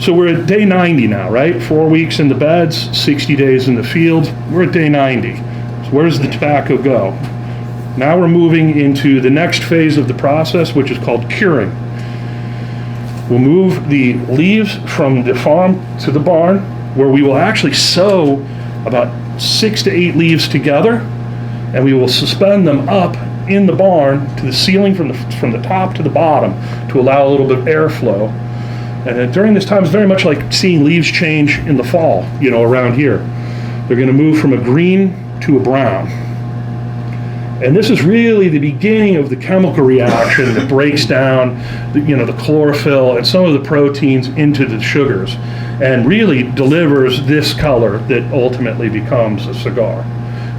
So we're at day 90 now, right? 4 weeks in the beds, 60 days in the field. We're at day 90. So where does the tobacco go? Now we're moving into the next phase of the process, which is called curing. We'll move the leaves from the farm to the barn, where we will actually sew about 6 to 8 leaves together, and we will suspend them up in the barn to the ceiling from the top to the bottom to allow a little bit of airflow. And during this time, it's very much like seeing leaves change in the fall, around here. They're going to move from a green to a brown. And this is really the beginning of the chemical reaction that breaks down the chlorophyll and some of the proteins into the sugars and really delivers this color that ultimately becomes a cigar.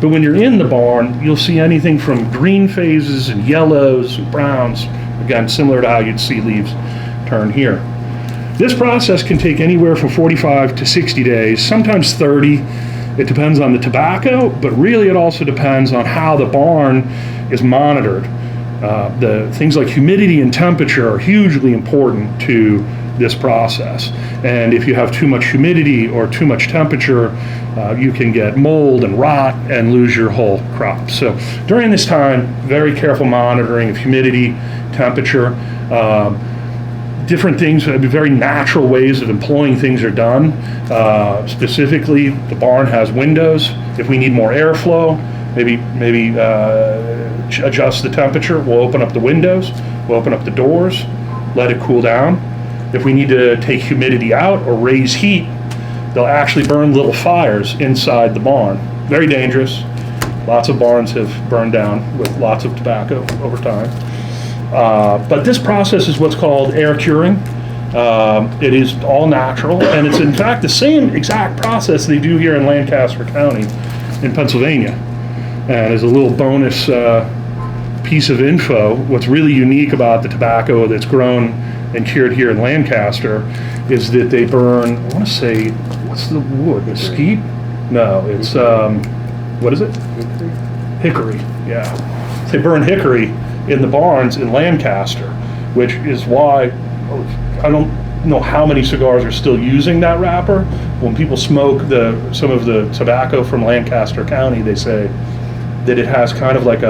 But when you're in the barn, you'll see anything from green phases and yellows and browns, again, similar to how you'd see leaves turn here. This process can take anywhere from 45 to 60 days, sometimes 30. It depends on the tobacco, but really it also depends on how the barn is monitored. The things like humidity and temperature are hugely important to this process. And if you have too much humidity or too much temperature, you can get mold and rot and lose your whole crop. So during this time, very careful monitoring of humidity, temperature, different things, very natural ways of employing things are done. Specifically, the barn has windows. If we need more airflow, maybe adjust the temperature. We'll open up the windows, we'll open up the doors, let it cool down. If we need to take humidity out or raise heat, they'll actually burn little fires inside the barn. Very dangerous. Lots of barns have burned down with lots of tobacco over time. But this process is what's called air curing. It is all natural, and it's in fact the same exact process they do here in Lancaster County in Pennsylvania. And as a little bonus piece of info, what's really unique about the tobacco that's grown and cured here in Lancaster is that they burn, I want to say, what's the wood? Mesquite? No, it's, what is it? Hickory, yeah. They burn hickory in the barns in Lancaster, which is why I don't know how many cigars are still using that wrapper. When people smoke some of the tobacco from Lancaster County, they say that it has kind of like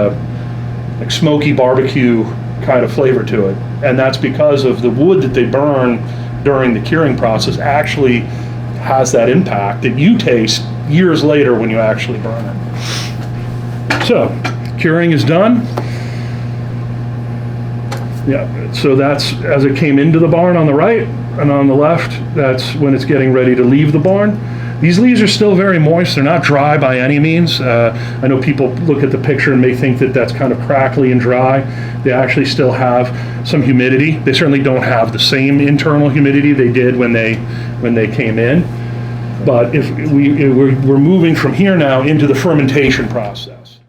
smoky barbecue kind of flavor to it. And that's because of the wood that they burn during the curing process actually has that impact that you taste years later when you actually burn it. So, curing is done. Yeah, so that's as it came into the barn on the right, and on the left, that's when it's getting ready to leave the barn. These leaves are still very moist. They're not dry by any means. I know people look at the picture and may think that that's kind of crackly and dry. They actually still have some humidity. They certainly don't have the same internal humidity they did when they came in. But if we're moving from here now into the fermentation process.